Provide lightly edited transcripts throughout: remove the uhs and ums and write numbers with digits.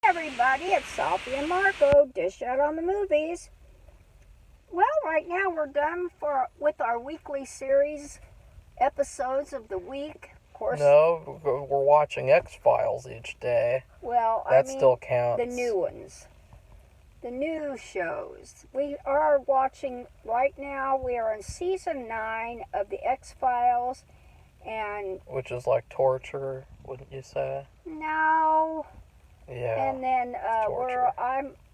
Everybody, it's Safi and Marco, dish out on the movies. Well, right now we're done with our weekly series episodes of the week. Of course, No, we're watching X-Files each day. well, That still counts. the new ones. The new shows. We are watching right now, we are in season 9 of the X-Files, and Which is like torture, wouldn't you say? now... Yeah. And then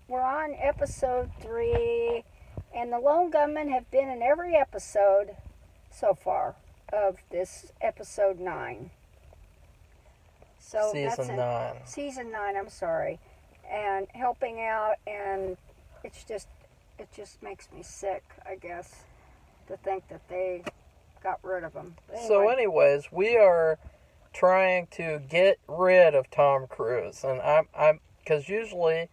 we're on episode 3, and the Lone Gunmen have been in every episode so far of this episode 9. So Season 9. Season 9, I'm sorry. And helping out, and it just makes me sick, I guess, to think that they got rid of them. Anyway. So anyways, we are trying to get rid of Tom Cruise, and I'm because usually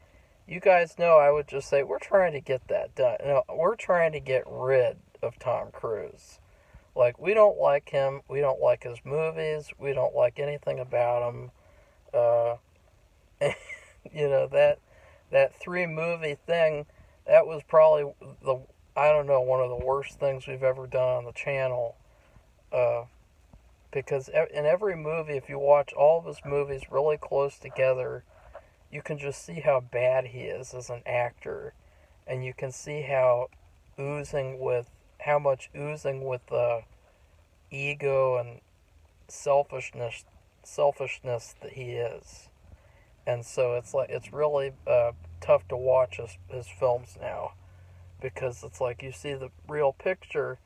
you guys know I would just say we're trying to get that done. No, we're trying to get rid of Tom Cruise. Like, we don't like him, we don't like his movies, we don't like anything about him. That 3-movie thing, that was probably one of the worst things we've ever done on the channel. Because in every movie, if you watch all of his movies really close together, you can just see how bad he is as an actor, and you can see how much oozing with ego and selfishness that he is. And so it's really tough to watch his films now, because it's like you see the real picture.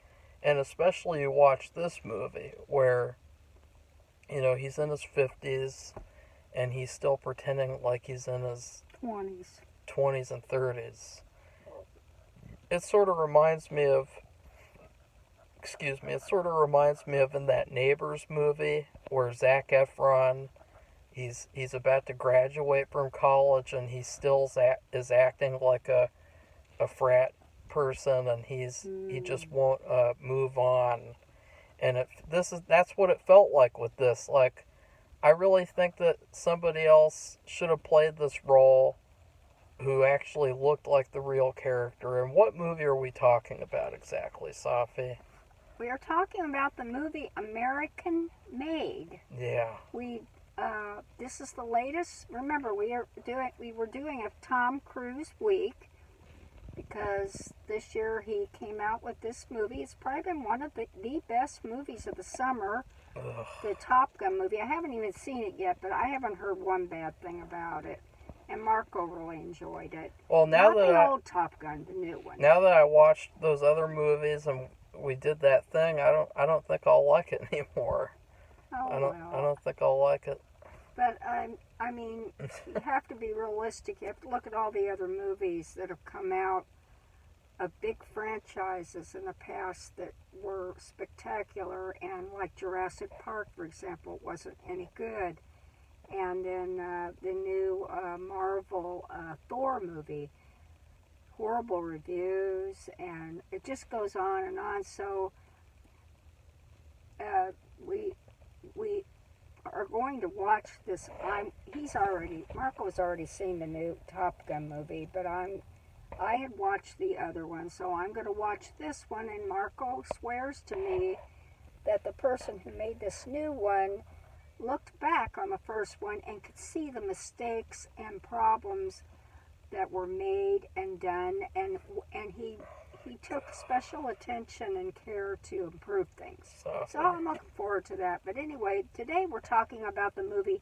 And especially you watch this movie where, he's in his 50s and he's still pretending like he's in his 20s and 30s. It sort of reminds me of in that Neighbors movie where Zac Efron, he's about to graduate from college and he still is acting like a frat person, and he just won't move on. And that's what it felt like with this. Like, I really think that somebody else should have played this role who actually looked like the real character. And what movie are we talking about exactly, Safi? We are talking about the movie American Made. Yeah. This is the latest. Remember, we were doing a Tom Cruise week, because this year he came out with this movie. It's probably been one of the best movies of the summer. Ugh. The Top Gun movie. I haven't even seen it yet, but I haven't heard one bad thing about it. And Marco really enjoyed it. Well, Not the old Top Gun, the new one. Now that I watched those other movies and we did that thing, I don't think I'll like it anymore. I don't think I'll like it. But I mean, you have to be realistic. You have to look at all the other movies that have come out of big franchises in the past that were spectacular, and like Jurassic Park, for example, wasn't any good. And then the new Marvel Thor movie, horrible reviews, and it just goes on and on. So we are going to watch this. Marco's already seen the new Top Gun movie, but I had watched the other one, so I'm going to watch this one. And Marco swears to me that the person who made this new one looked back on the first one and could see the mistakes and problems that were made and done, and he took special attention and care to improve things. So I'm looking forward to that. But anyway, today we're talking about the movie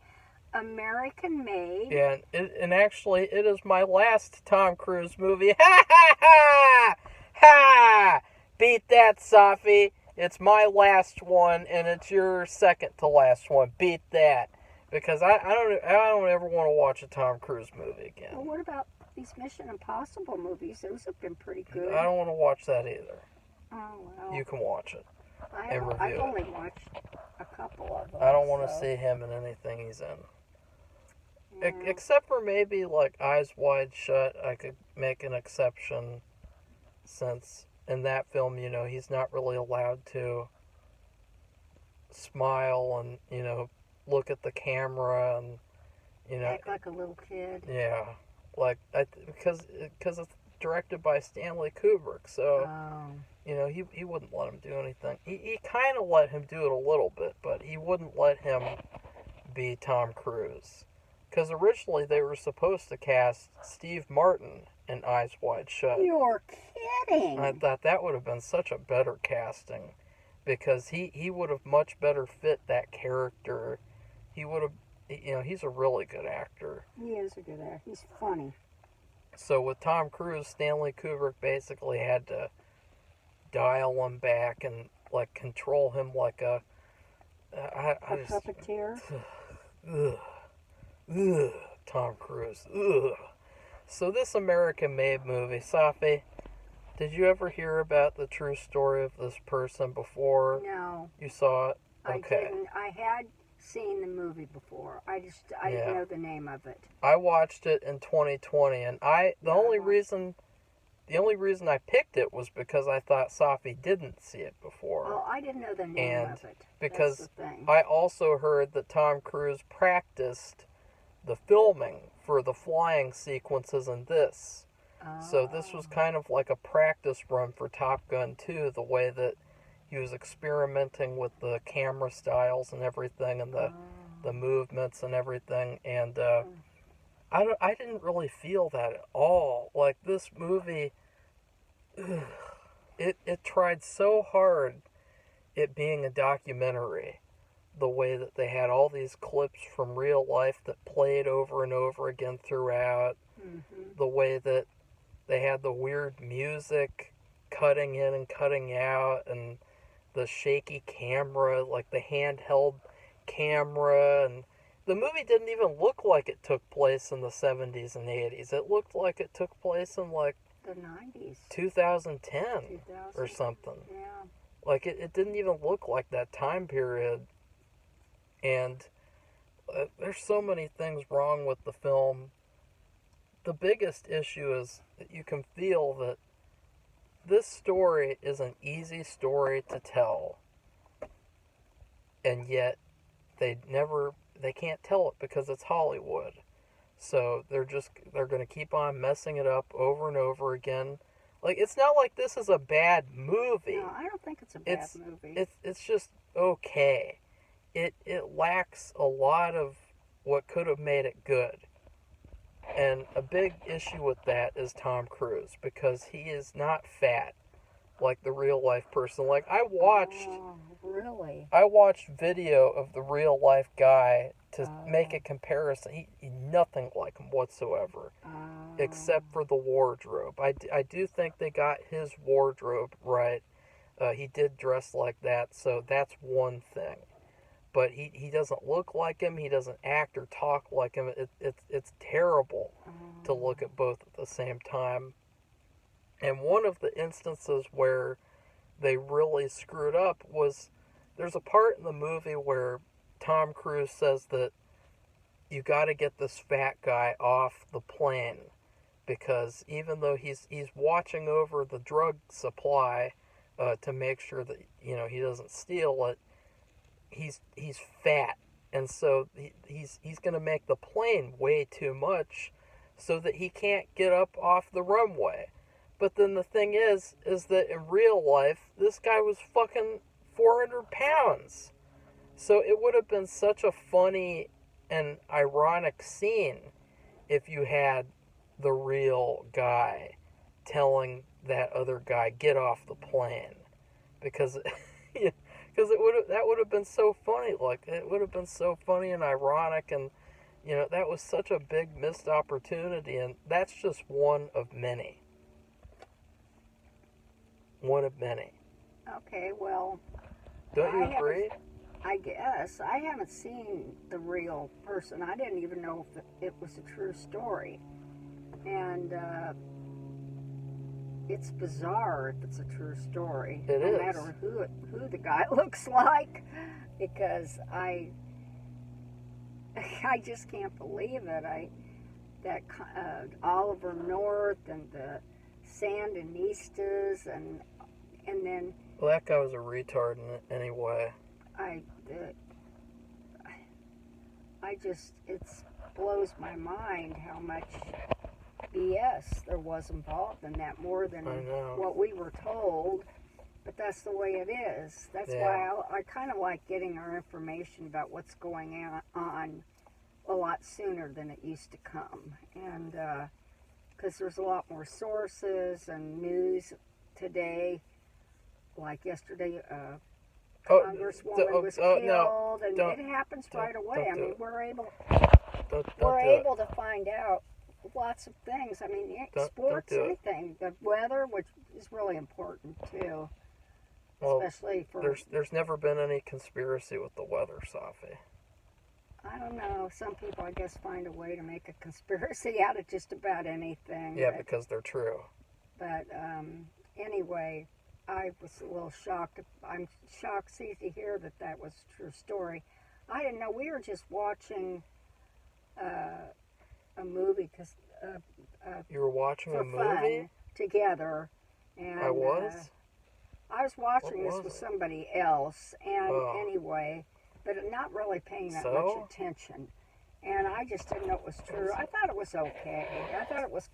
American Made. Yeah, and actually, it is my last Tom Cruise movie. Ha ha ha! Ha! Beat that, Safi. It's my last one, and it's your second to last one. Beat that, because I don't ever want to watch a Tom Cruise movie again. Well, what about these Mission Impossible movies? Those have been pretty good. I don't want to watch that either. Oh, well. You can watch it. I've only watched a couple of them. I don't want to see him in anything he's in. Yeah. Except for maybe like Eyes Wide Shut, I could make an exception, since in that film, he's not really allowed to smile and, look at the camera and You know, Act like a little kid. yeah, like because it's directed by Stanley Kubrick, so Oh. you know he wouldn't let him do anything. He kind of let him do it a little bit, but he wouldn't let him be Tom Cruise. Because originally they were supposed to cast Steve Martin in Eyes Wide Shut. You're I kidding. thought that would have been such a better casting because he would have much better fit that character. He would have, you know, he's a really good actor. He is a good actor. He's funny. So with Tom Cruise, Stanley Kubrick basically had to dial him back and like control him like a. I A just. puppeteer. Ugh, ugh, Tom Cruise. Ugh. So this American-made movie, Safi, did you ever hear about the true story of this person before No, you saw it? I Okay. didn't. I had seen the movie before. I didn't Yeah. know the name of it. I watched it in 2020, and the only reason I picked it was because I thought Safi didn't see it before. Oh, I didn't know the name And of it. because That's the thing. I also heard that Tom Cruise practiced the filming for the flying sequences in this. So this was kind of like a practice run for Top Gun 2, the way that he was experimenting with the camera styles and everything and the movements and everything. And I didn't really feel that at all. Like this movie, it tried so hard it being a documentary. The way that they had all these clips from real life that played over and over again throughout. Mm-hmm. The way that they had the weird music cutting in and cutting out, and the shaky camera, like the handheld camera. And the movie didn't even look like it took place in the 70s and 80s. It looked like it took place in like The 90s. 2010 2000. or something. Yeah. Like it didn't even look like that time period. And there's so many things wrong with the film. The biggest issue is that you can feel that this story is an easy story to tell, and yet they can't tell it because it's Hollywood. So they're going to keep on messing it up over and over again. Like it's not like this is a bad movie. No, I don't think it's a bad movie. It's just okay. It lacks a lot of what could have made it good. And a big issue with that is Tom Cruise because he is not fat like the real life person. Like Oh, really? I watched video of the real life guy to make a comparison. He nothing like him whatsoever, except for the wardrobe. I do think they got his wardrobe right. He did dress like that, so that's one thing. But he doesn't look like him. He doesn't act or talk like him. It's terrible to look at both at the same time. And one of the instances where they really screwed up was there's a part in the movie where Tom Cruise says that you got to get this fat guy off the plane because even though he's watching over the drug supply to make sure that he doesn't steal it, he's fat, and so he's going to make the plane weigh too much so that he can't get up off the runway. But then the thing is that in real life, this guy was fucking 400 pounds. So it would have been such a funny and ironic scene if you had the real guy telling that other guy, get off the plane. Because that would have been so funny. Like, it would have been so funny and ironic, and that was such a big missed opportunity, and that's just one of many. One of many. Okay, well, don't you agree? I guess. I haven't seen the real person. I didn't even know if it was a true story. And it's bizarre if it's a true story. It is. No matter who the guy looks like, because I just can't believe it. That Oliver North and the Sandinistas and then well, that guy was a retard anyway. it's blows my mind how much BS there was involved in that, more than I know. what we were told. But that's the way it is. That's Yeah. why I kind of like getting our information about what's going on a lot sooner than it used to come. And because there's a lot more sources and news today. Like yesterday, Congresswoman was killed, no, and it happens right away. I mean, we're able to find out lots of things. I mean, sports, anything, the weather, which is really important too, especially for. There's never been any conspiracy with the weather, Safi. I don't know. Some people, I guess, find a way to make a conspiracy out of just about anything. Yeah, because they're true. But anyway, I was a little shocked. I'm shocked to hear that was a true story. I didn't know. We were just watching a movie because you were watching a movie fun together, and I was. I was watching this was with it? somebody else, and anyway, but not really paying that much attention. And I just didn't know it was true. I thought it was okay. I thought it was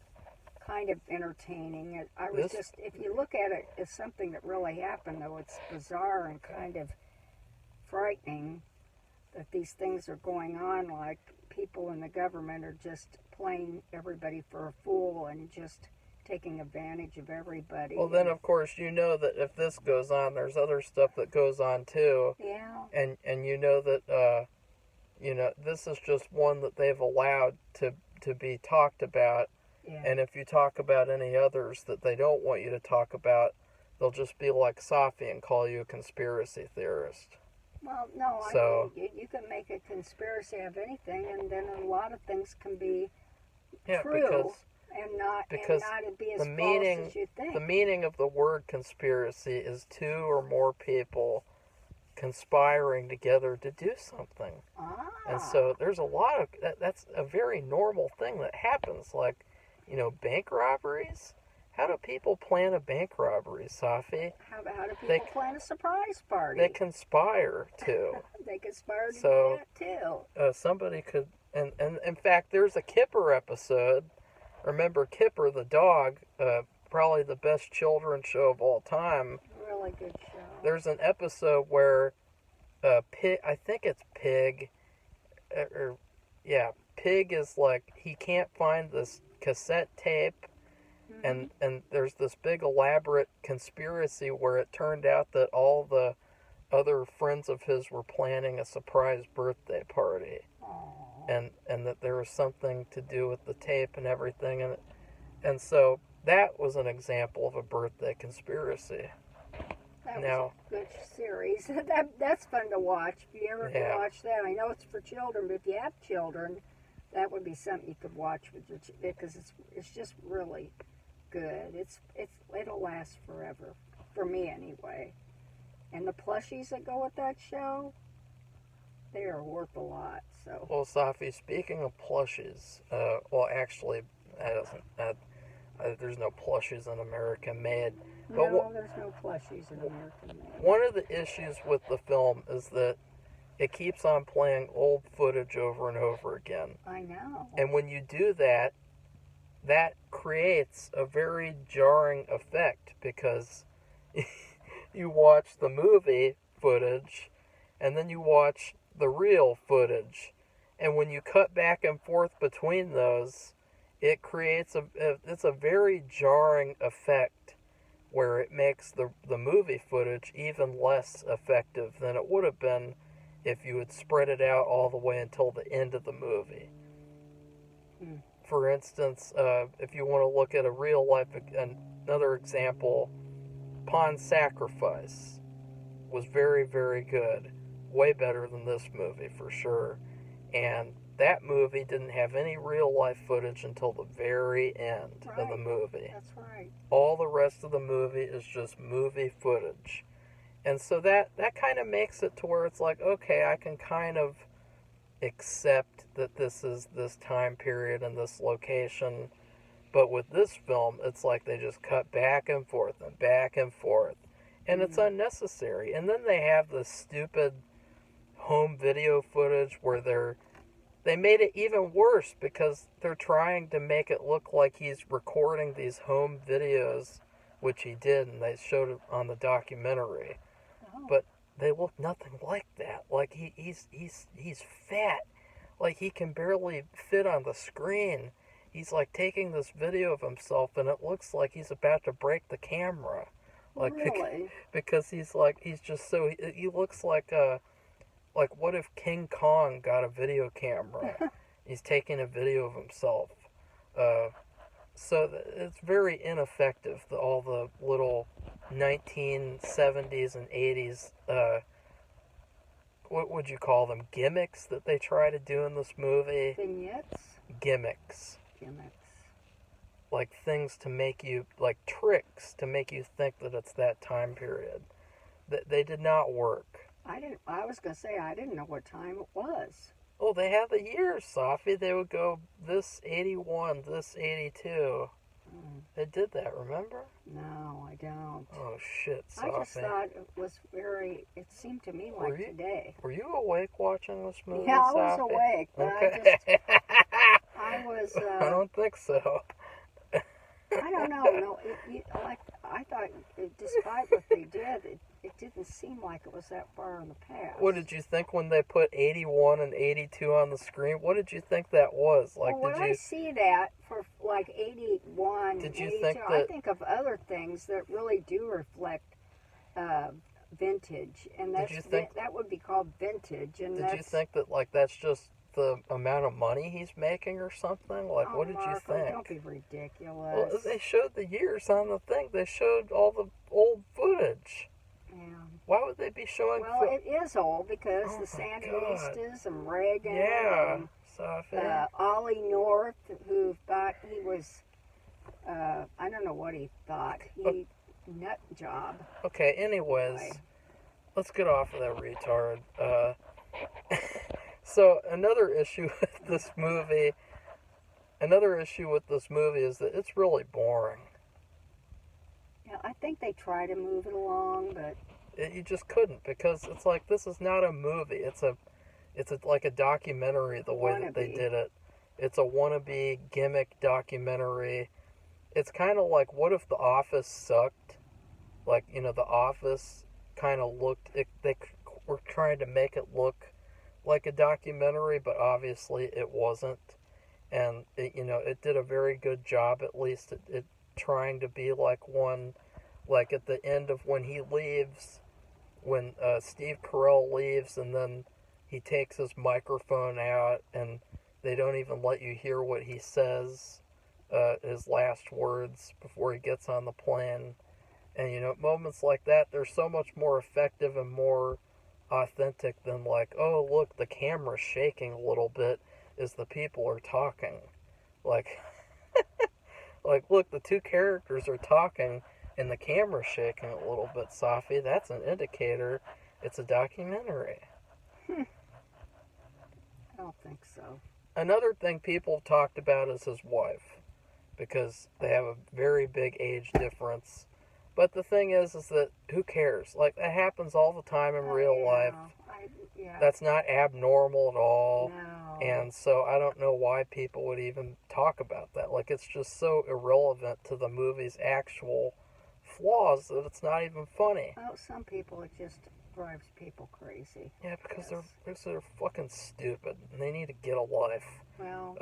kind of entertaining. I was just, if you look at it as something that really happened, though, it's bizarre and kind of frightening that these things are going on, like people in the government are just playing everybody for a fool and just taking advantage of everybody. Well, then, of course, you know that if this goes on, there's other stuff that goes on, too. Yeah. And you know that, this is just one that they've allowed to be talked about. Yeah. And if you talk about any others that they don't want you to talk about, they'll just be like Safi and call you a conspiracy theorist. Well, no, so, I mean, you can make a conspiracy of anything, and then a lot of things can be true and not be as false as you think. The meaning of the word conspiracy is two or more people conspiring together to do something. And so there's a lot of that's a very normal thing that happens, like, bank robberies. How do people plan a bank robbery, Safi? How do people plan a surprise party? They conspire to. They conspire to do that too. Somebody could, and in fact, there's a Kipper episode. Remember Kipper the dog? Probably the best children's show of all time. Really good show. There's an episode where Pig, I think it's Pig, Pig is like, he can't find this cassette tape. And there's this big elaborate conspiracy where it turned out that all the other friends of his were planning a surprise birthday party. Aww. And that there was something to do with the tape and everything. And so that was an example of a birthday conspiracy. That was a good series. That's fun to watch. If you ever watch that, I know it's for children, but if you have children, that would be something you could watch with your because it's just really good. It'll last forever, for me anyway. And the plushies that go with that show, they are worth a lot. So. Well, Safi, speaking of plushies, actually, there's no plushies in American Made. No, there's no plushies in American Made. One of the issues with the film is that it keeps on playing old footage over and over again. I know. And when you do that, that creates a very jarring effect because you watch the movie footage and then you watch the real footage. And when you cut back and forth between those, it creates it's a very jarring effect where it makes the movie footage even less effective than it would have been if you had spread it out all the way until the end of the movie. For instance, if you want to look at a real life, another example, Pawn Sacrifice was very, very good. Way better than this movie for sure. And that movie didn't have any real life footage until the very end of the movie. That's right. All the rest of the movie is just movie footage. And so that kind of makes it to where it's like, okay, I can kind of accept that this is this time period and this location. But with this film, it's like they just cut back and forth and back and forth. And it's unnecessary. And then they have this stupid home video footage where they're they made it even worse because they're trying to make it look like he's recording these home videos, which he did, and they showed it on the documentary. Oh. But they look nothing like that. Like he's fat. Like he can barely fit on the screen. He's like taking this video of himself, and it looks like he's about to break the camera. Like Really? because he's just so he looks like what if King Kong got a video camera? He's taking a video of himself. So it's very ineffective. All the little 1970s and 80s, what would you call them? Gimmicks that they try to do in this movie? Vignettes? Gimmicks. Gimmicks. Like things to make you, like tricks to make you think that it's that time period. They did not work. I was going to say, I didn't know what time it was. Oh, they had the years, Safi. They would go this 81, this 82. They did that, remember? No, I don't. Oh, shit, Safi. I just thought it was it seemed to me like today. Were you awake watching this movie, Yeah, I Safi? was awake, but Okay. I was, I don't think so. I don't know. No, I thought, despite what they did, it didn't seem like it was that far in the past. What did you think when they put 81 and 82 on the screen? What did you think that was? Like, well, when I see that for like 81, did you 82, think I that, think of other things that really do reflect vintage, and Did you think- that would be called vintage. And did you think that, like, that's just the amount of money he's making or something? Like, oh, what did Marco, you think? Don't be ridiculous. Well, they showed the years on the thing. They showed all the old footage. Yeah. Why would they be showing Well, it is old because Oh, the my Sandinistas and Reagan Yeah, and Safi. Ollie North, who thought he was, I don't know what he thought. He nut job. Okay, anyways, Anyway. let's get off of that retard. So another issue with this movie is that it's really boring. Yeah, I think they try to move it along, but You just couldn't, because it's like, this is not a movie. It's like a documentary the way that they Wannabe. did it. It's a wannabe gimmick documentary. It's kind of like, what if The Office sucked? Like, The Office kind of they were trying to make it look like a documentary, but obviously it wasn't. And it did a very good job, at least it trying to be like one. Like at the end of when he leaves, when Steve Carell leaves, and then he takes his microphone out, and they don't even let you hear what he says, his last words before he gets on the plane. And moments like that, they're so much more effective and more authentic than like, oh look, the camera's shaking a little bit as the people are talking. Like, like look, the two characters are talking and the camera's shaking a little bit, Safi. That's an indicator it's a documentary. I don't think so. Another thing people have talked about is his wife, because they have a very big age difference. But the thing is that who cares? Like, that happens all the time in real life. That's not abnormal at all. No. And so I don't know why people would even talk about that. Like, it's just so irrelevant to the movie's actual flaws that it's not even funny. Well, some people, it just drives people crazy. Yeah, because they're fucking stupid and they need to get a life. Well,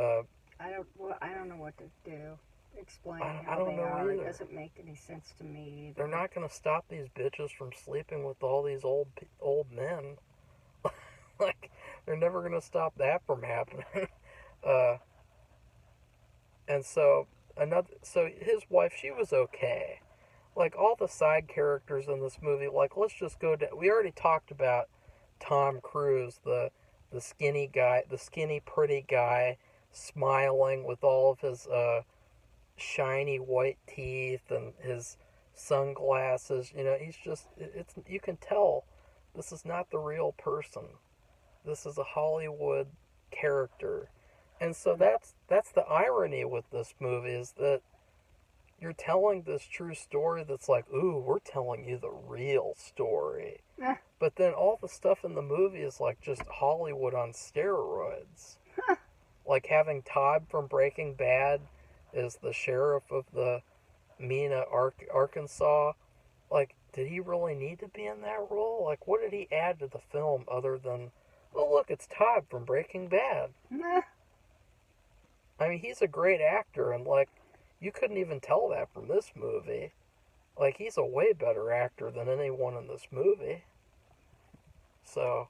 I don't know what to do. Explain I how don't they know are. either. It doesn't make any sense to me either. They're not going to stop these bitches from sleeping with all these old men. Like, they're never going to stop that from happening. And so his wife, she was okay. Like, all the side characters in this movie, like, let's just go down. We already talked about Tom Cruise, the skinny guy, the skinny pretty guy, smiling with all of his shiny white teeth and his sunglasses. He's just, you can tell this is not the real person. This is a Hollywood character. And so that's the irony with this movie, is that you're telling this true story that's like, ooh, we're telling you the real story. But then all the stuff in the movie is like just Hollywood on steroids. Like having Todd from Breaking Bad as the sheriff of the Mena, Arkansas. Like, did he really need to be in that role? Like, what did he add to the film other than, oh, look, it's Todd from Breaking Bad? Nah. I mean, he's a great actor, and, like, you couldn't even tell that from this movie. Like, he's a way better actor than anyone in this movie. So.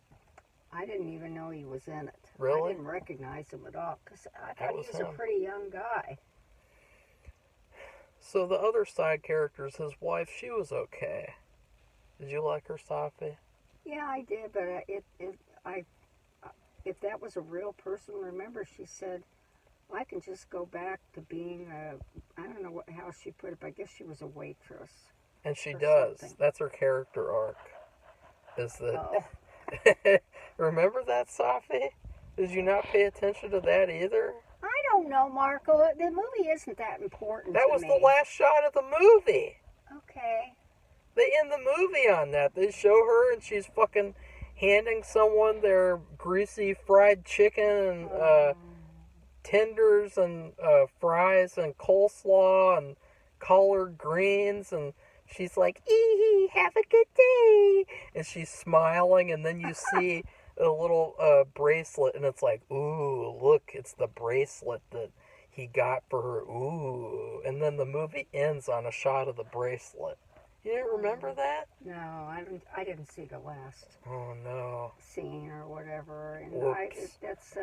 I didn't even know he was in it. Really? I didn't recognize him at all, because I That thought was he was him. a pretty young guy. So the other side characters, his wife, she was okay. Did you like her, Safi? Yeah, I did, but if that was a real person, remember she said, I can just go back to being I don't know how she put it, but I guess she was a waitress. And she or does. something. That's her character arc. Is that? Oh. Remember that, Safi? Did you not pay attention to that either? I don't know, Marco. The movie isn't that important That to was me. the last shot of the movie. Okay. They end the movie on that. They show her and she's fucking handing someone their greasy fried chicken and tenders and fries and coleslaw and collard greens, and she's like, "Ee, have a good day," and she's smiling, and then you see a little bracelet, and it's like, ooh, look, it's the bracelet that he got for her. Ooh, and then the movie ends on a shot of the bracelet. You didn't remember that? No, I didn't see the last Oh no. scene or whatever, and Whoops. that's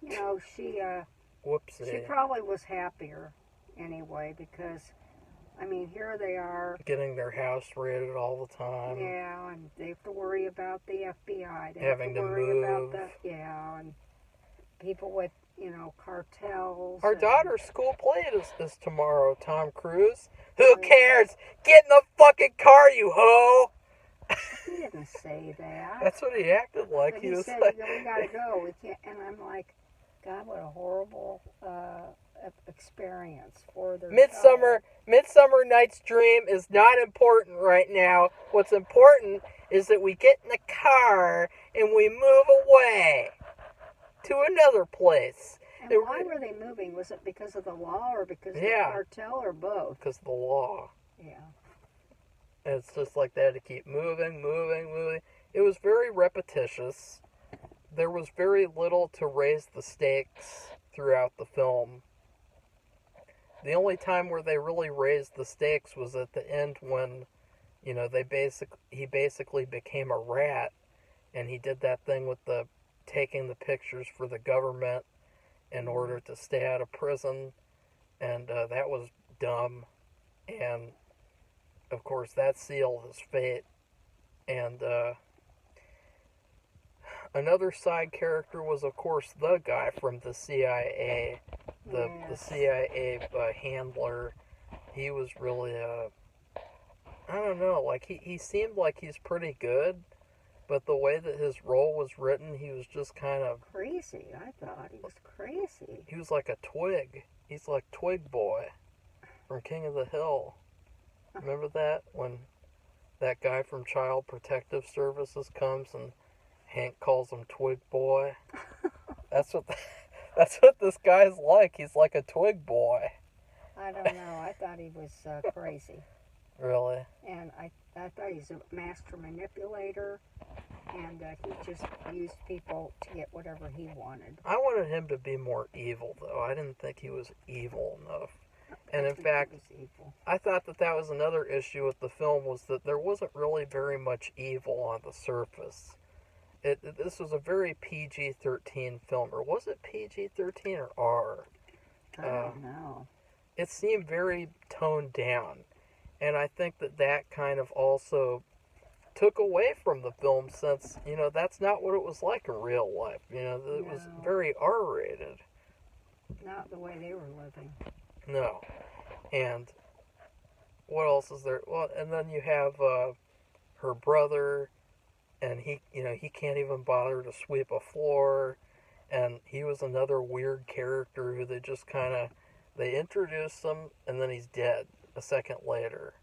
you know, she Whoopsie. probably was happier anyway, because I mean, here they are. Getting their house raided all the time. Yeah, and they have to worry about the FBI. They Having to have to worry move. about and people with, cartels. Our and- daughter's school play is tomorrow, Tom Cruise. Who cares? Get in the fucking car, you hoe! He didn't say that. That's what he acted like. But He he was said, like, we gotta go. We can't. And I'm like, God, what a horrible experience for their Midsummer Night's Dream is not important right now. What's important is that we get in the car and we move away to another place. And why were they moving? Was it because of the law or because of the cartel or both? Because of the law. Yeah. And it's just like they had to keep moving. It was very repetitious. There was very little to raise the stakes throughout the film. The only time where they really raised the stakes was at the end when, he basically became a rat, and he did that thing with the taking the pictures for the government in order to stay out of prison, and that was dumb. And of course, that sealed his fate. And another side character was, of course, the guy from the CIA, the CIA handler. He was really I don't know, like he seemed like he's pretty good, but the way that his role was written, he was just kind of crazy. I thought he was crazy. He was like a twig. He's like Twig Boy from King of the Hill. Remember that? When that guy from Child Protective Services comes and Hank calls him Twig Boy. That's what this guy's like. He's like a Twig Boy. I don't know. I thought he was crazy. Really? And I thought he's a master manipulator, and he just used people to get whatever he wanted. I wanted him to be more evil, though. I didn't think he was evil enough. And in fact, I thought that was another issue with the film, was that there wasn't really very much evil on the surface. This was a very PG-13 film, or was it PG-13 or R? I don't know. It seemed very toned down, and I think that kind of also took away from the film, since, that's not what it was like in real life. It was very R-rated. Not the way they were living. No. And what else is there? Well, and then you have her brother, and he can't even bother to sweep a floor, and he was another weird character who they introduced him, and then he's dead a second later.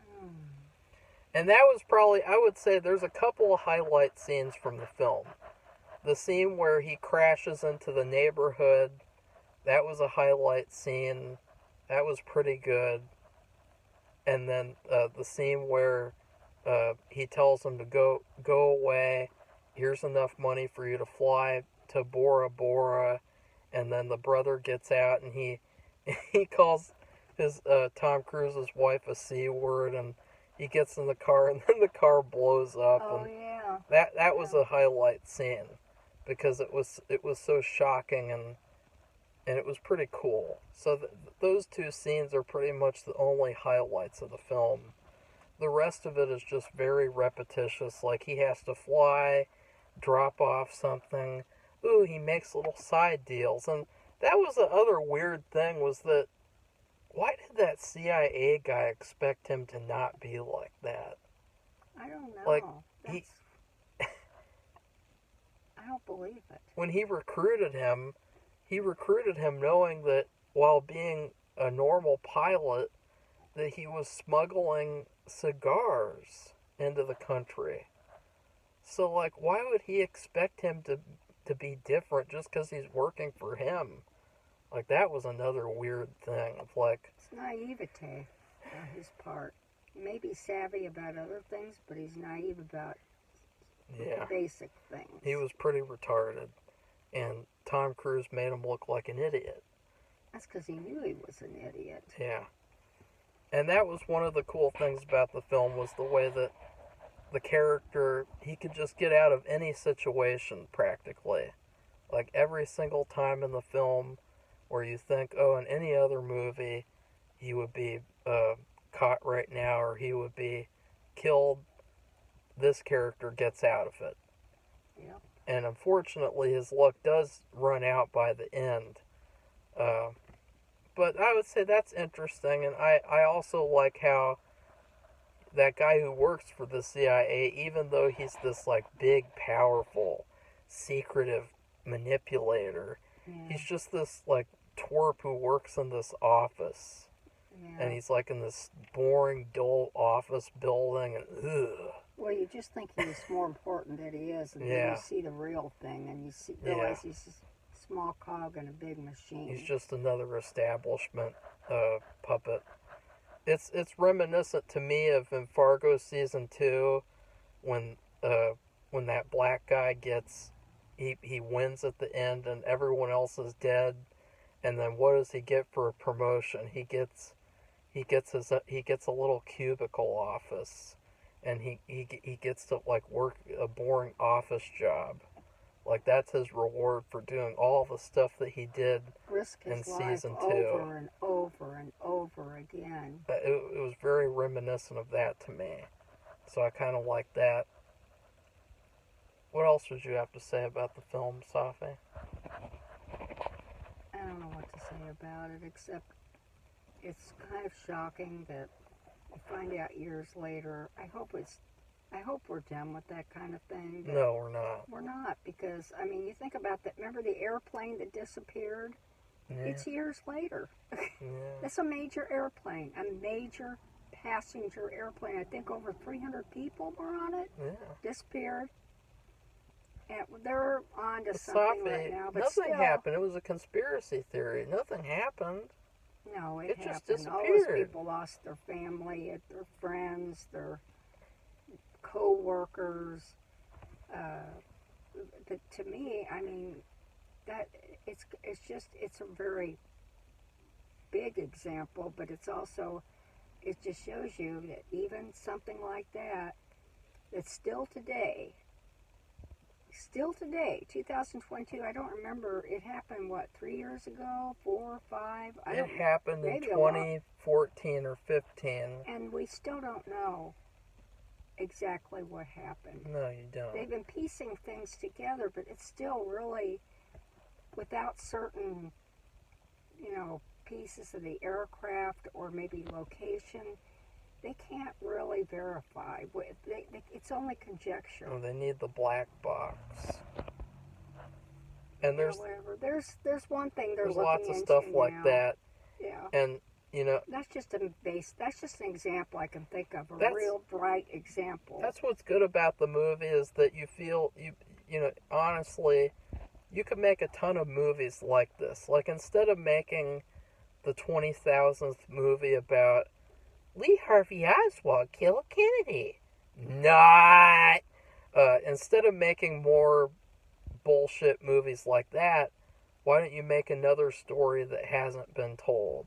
And that was probably, I would say, there's a couple of highlight scenes from the film. The scene where he crashes into the neighborhood that was a highlight scene. That was pretty good. And then the scene where he tells him to go away. Here's enough money for you to fly to Bora Bora, and then the brother gets out and he he calls his Tom Cruise's wife a C word, and he gets in the car and then the car blows up. Oh And yeah. that was a highlight scene because it was so shocking and it was pretty cool. So those two scenes are pretty much the only highlights of the film. The rest of it is just very repetitious. Like he has to fly, drop off something. Ooh, he makes little side deals. And that was the other weird thing was that why did that CIA guy expect him to not be like that? I don't know. Like, That's, I don't believe it. When he recruited him knowing that while being a normal pilot, that he was smuggling cigars into the country. So, like, why would he expect him to be different just because he's working for him? Like, that was another weird thing. Of like, It's naivete on his part. He may be savvy about other things, but he's naive about yeah, basic things. he was pretty retarded. And Tom Cruise made him look like an idiot. That's because he knew he was an idiot. Yeah. And that was one of the cool things about the film was the way that the character, he could just get out of any situation practically. Like every single time in the film where you think, oh, in any other movie, he would be caught right now or he would be killed, this character gets out of it. Yep. And unfortunately, his luck does run out by the end. But I would say that's interesting, and I also like how that guy who works for the CIA, even though he's this like big, powerful, secretive manipulator, Yeah. he's just this like twerp who works in this office, Yeah. and he's like in this boring, dull office building, and ugh. Well, you just think he's more important than he is, and then Yeah. you see the real thing, and you realize he's a small cog in a big machine. He's just another establishment puppet. It's reminiscent to me of in Fargo season 2 when that black guy gets he wins at the end and everyone else is dead, and then what does he get for a promotion? He gets a little cubicle office, and he gets to like work a boring office job. Like that's his reward for doing all the stuff that he did Risk his in life season 2. over and over and over again. It was very reminiscent of that to me. So I kind of like that. What else would you have to say about the film, Safi? I don't know what to say about it, except it's kind of shocking that you find out years later. I hope we're done with that kind of thing. No, we're not. We're not, because, I mean, you think about that. Remember the airplane that disappeared? Yeah. It's years later. Yeah. It's a major airplane, a major passenger airplane. I think over 300 people were on it. Yeah. Disappeared. And they're on to But something Safi, right now. But nothing still, happened. It was a conspiracy theory. Nothing happened. No, It just happened. All those disappeared. people lost their family, their friends, their co-workers. But to me, I mean, that it's a very big example, but it's also, it just shows you that even something like that, it's still today, 2022, I don't remember, it happened, what, 3 years ago, 4 or 5? It happened in maybe a lot. 2014 or 15. And we still don't know exactly what happened. No, you don't. They've been piecing things together, but it's still really, without certain, pieces of the aircraft or maybe location, they can't really verify. It's only conjecture. Oh, they need the black box. And there's There's one thing they're there's looking lots of into stuff like now. that. Yeah. And That's just an example I can think of, a That's- real bright example. that's what's good about the movie is that you feel honestly You could make a ton of movies like this. Like, instead of making the 20,000th movie about Lee Harvey Oswald killed Kennedy. Not! Instead of making more bullshit movies like that, why don't you make another story that hasn't been told?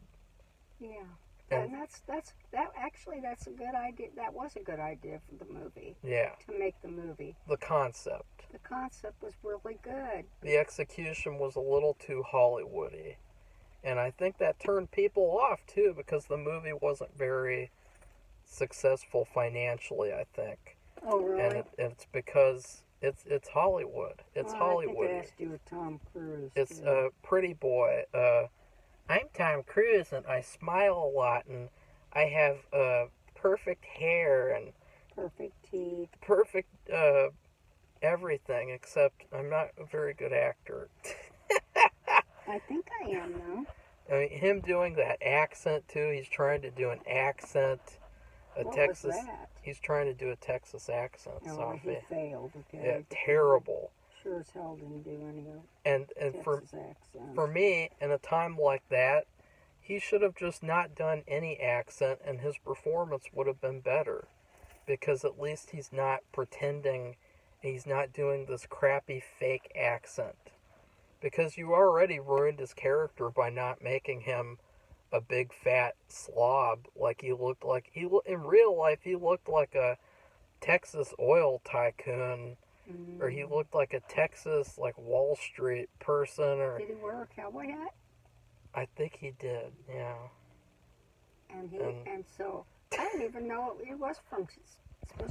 Yeah. And And that's a good idea. That was a good idea for the movie, yeah, to make the movie. the concept. The concept was really good. The execution was a little too Hollywoody. And I think that turned people off too, because the movie wasn't very successful financially, I think. Oh, And really? it's because it's Hollywood. It's Well, Hollywood. I think it has to do with Tom Cruise. It's too. a pretty boy. I'm Tom Cruise, and I smile a lot, and I have perfect hair and Perfect teeth. perfect everything, except I'm not a very good actor. I think I am, though. I mean, him doing that accent too. He's trying to do an accent, a What Texas. was that? He's trying to do a Texas accent. Oh, he Safi. failed. Okay. Yeah, terrible. Sure as hell didn't do any of And Texas accent. for me, in a time like that, he should have just not done any accent, and his performance would have been better, because at least he's not pretending. He's not doing this crappy fake accent. Because you already ruined his character by not making him a big fat slob like he looked like. In real life, he looked like a Texas oil tycoon, or he looked like a Texas, like, Wall Street person, or Did he wear a cowboy hat? I think he did, yeah. And so I didn't even know he was supposed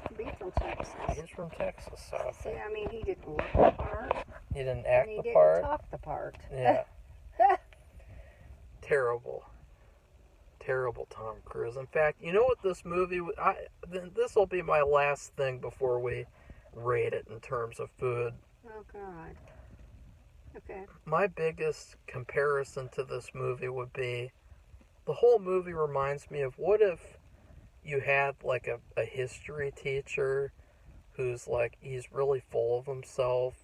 to be from Texas. He's from Texas, so See, I mean, he didn't look the part, he didn't and act he the didn't part. talk the part. Yeah. Terrible. Terrible Tom Cruise. In fact, you know what this movie... this will be my last thing before we rate it in terms of food. Oh, God. Okay. My biggest comparison to this movie would be... The whole movie reminds me of, what if you had, like, a history teacher who's, like, he's really full of himself,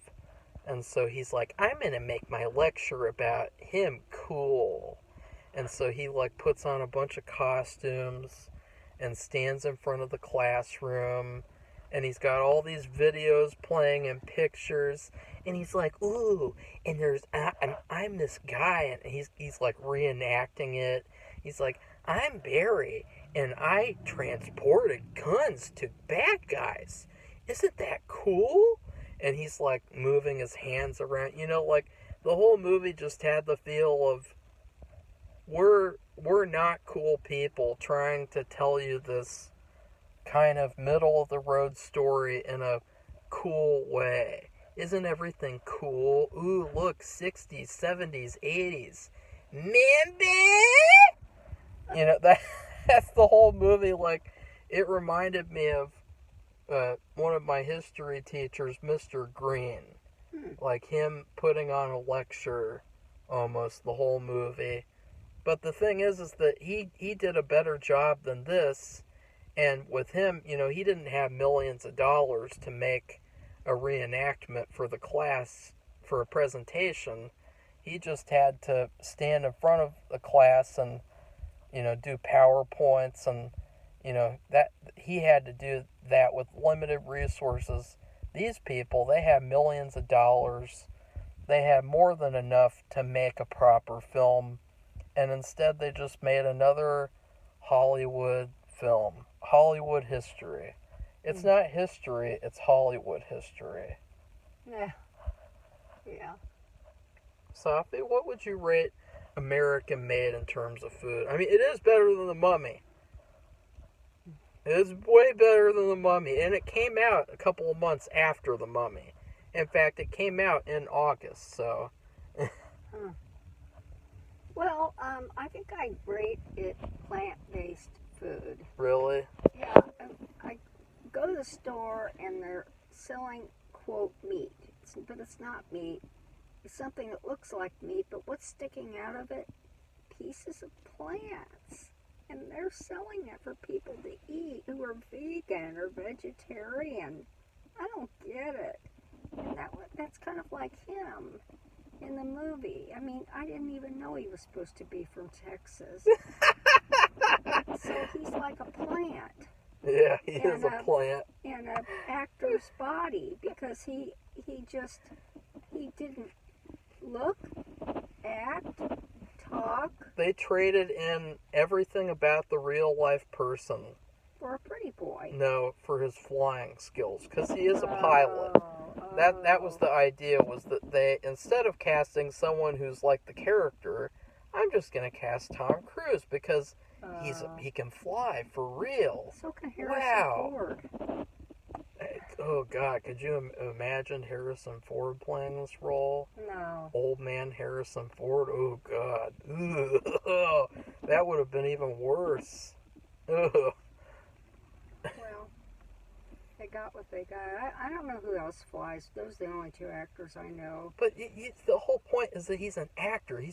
and so he's like, I'm gonna make my lecture about him cool. And so he, like, puts on a bunch of costumes and stands in front of the classroom, and he's got all these videos playing and pictures, and he's like, ooh, and I'm this guy, and he's like reenacting it. He's like, I'm Barry, and I transported guns to bad guys. Isn't that cool? And he's like moving his hands around. You know, like, the whole movie just had the feel of, we're not cool people trying to tell you this kind of middle of the road story in a cool way. Isn't everything cool? Ooh, look, 60s, 70s, 80s. Mindy! You know, that's the whole movie. Like, it reminded me of one of my history teachers, Mr. Green. Like, him putting on a lecture almost the whole movie. But the thing is that he did a better job than this. And with him, you know, he didn't have millions of dollars to make a reenactment for the class for a presentation. He just had to stand in front of the class and, you know, do PowerPoints, and, you know, that he had to do that with limited resources. These people, they have millions of dollars. They have more than enough to make a proper film. And instead they just made another Hollywood film. Hollywood history. It's not history, it's Hollywood history. Yeah. Yeah. Safi, what would you rate American Made in terms of food? I mean, it is better than The Mummy. It is way better than The Mummy. And it came out a couple of months after The Mummy. In fact, it came out in August, so... Well, I think I rate it plant-based food. Really? Yeah, I go to the store and they're selling, quote, meat. But it's not meat. It's something that looks like meat, but what's sticking out of it? Pieces of plants. And they're selling it for people to eat who are vegan or vegetarian. I don't get it. And that's kind of like him in the movie. I mean, I didn't even know he was supposed to be from Texas. So he's like a plant. Yeah, he is a plant. In an actor's body, because he didn't look, act, talk. They traded in everything about the real life person. For a pretty boy. No, for his flying skills, because he is a pilot. That was the idea, was that they, instead of casting someone who's like the character, I'm just gonna cast Tom Cruise because he can fly for real. So can Harrison Ford. Oh God, could you imagine Harrison Ford playing this role? No. Old man Harrison Ford. Oh God, ugh. That would have been even worse. Ugh. Well, they got what they got. I don't know who else flies. Those are the only two actors I know. But the whole point is that he's an actor.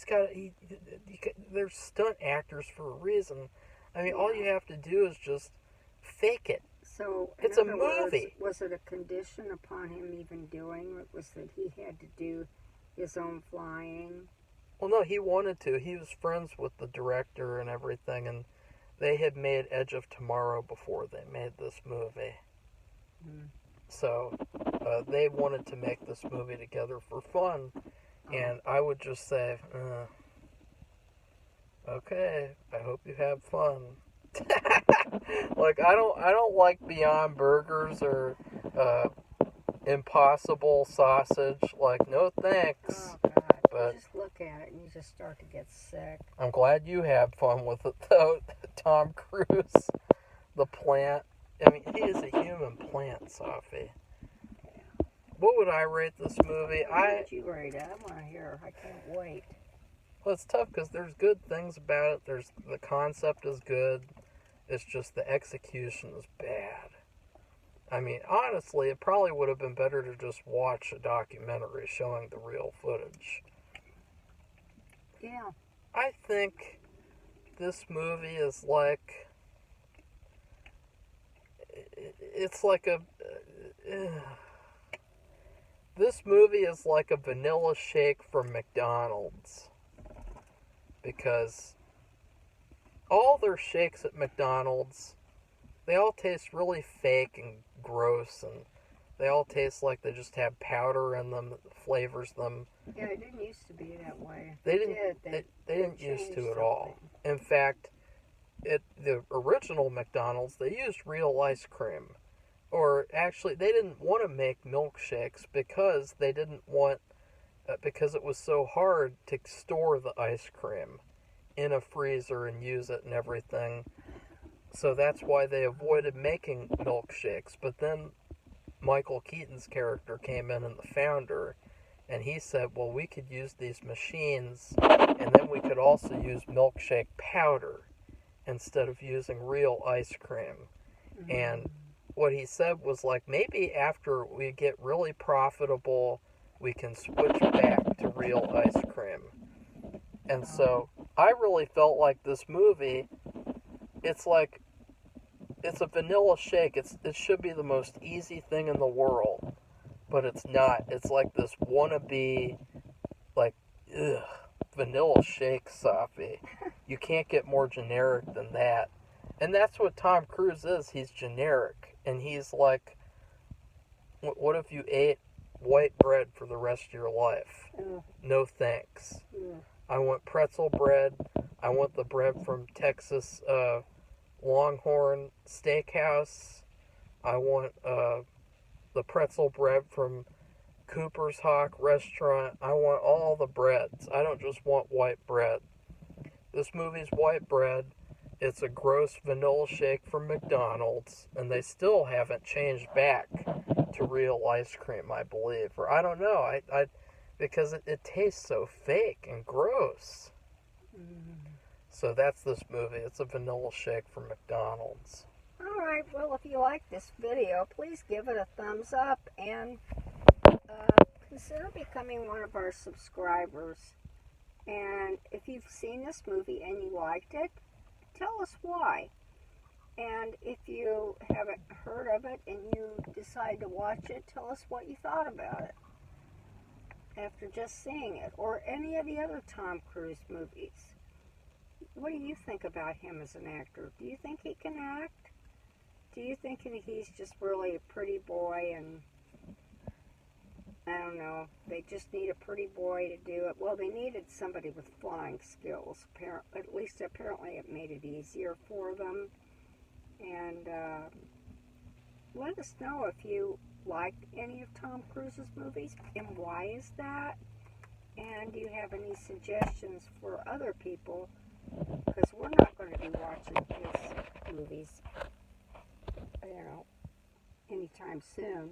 They're stunt actors for a reason. I mean, all you have to do is just fake it. So, it's a movie. Was it a condition upon him even doing it? Was that he had to do his own flying? Well, no, he wanted to. He was friends with the director and everything, and they had made Edge of Tomorrow before they made this movie. Mm. So they wanted to make this movie together for fun, and I would just say, okay, I hope you have fun. Like, I don't like Beyond Burgers or Impossible Sausage. Like, no thanks. Oh God! But you just look at it and you just start to get sick. I'm glad you have fun with it, though. Tom Cruise, the plant. I mean, he is a human plant, Safi. Yeah. What would I rate this movie? What would you rate it? I want to hear. I can't wait. Well, it's tough because there's good things about it. The concept is good. It's just the execution is bad. I mean, honestly, it probably would have been better to just watch a documentary showing the real footage. Yeah. I think this movie is like... It's like a... This movie is like a vanilla shake from McDonald's. Because all their shakes at McDonald's, they all taste really fake and gross, and they all taste like they just have powder in them that flavors them. Yeah, it didn't used to be that way. They didn't used to at all. In fact, the original McDonald's, they used real ice cream. Or actually, they didn't want to make milkshakes because they didn't want, because it was so hard to store the ice cream in a freezer and use it and everything. So that's why they avoided making milkshakes. But then Michael Keaton's character came in and the founder, and he said, well, we could use these machines, and then we could also use milkshake powder instead of using real ice cream. Mm-hmm. And what he said was, like, maybe after we get really profitable, we can switch back to real ice cream. And so I really felt like this movie, it's like, it's a vanilla shake. It should be the most easy thing in the world, but it's not. It's like this wannabe, like, vanilla shake, Safi. You can't get more generic than that. And that's what Tom Cruise is. He's generic. And he's like, what if you ate white bread for the rest of your life? No thanks. I want pretzel bread. I want the bread from Texas Longhorn Steakhouse. I want the pretzel bread from Cooper's Hawk Restaurant. I want all the breads. I don't just want white bread. This movie's white bread. It's a gross vanilla shake from McDonald's, and they still haven't changed back to real ice cream, I believe. Or I don't know. I because it tastes so fake and gross. So that's this movie. It's a vanilla shake from McDonald's. All right. Well, if you like this video, please give it a thumbs up and consider becoming one of our subscribers. And if you've seen this movie and you liked it, tell us why. And if you haven't heard of it and you decide to watch it, tell us what you thought about it after just seeing it, or any of the other Tom Cruise movies. What do you think about him as an actor? Do you think he can act? Do you think that he's just really a pretty boy and I don't know, they just need a pretty boy to do it? Well, they needed somebody with flying skills. At least apparently it made it easier for them. And let us know if you liked any of Tom Cruise's movies and why is that? And do you have any suggestions for other people? Because we're not going to be watching his movies, anytime soon.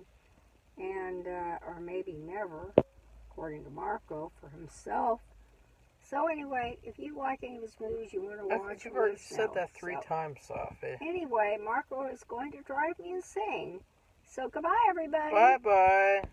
And, or maybe never, according to Marco, for himself. So anyway, if you like any of his movies you want to watch, I think you've already said that three times, Safi. Anyway, Marco is going to drive me insane. So goodbye, everybody. Bye-bye.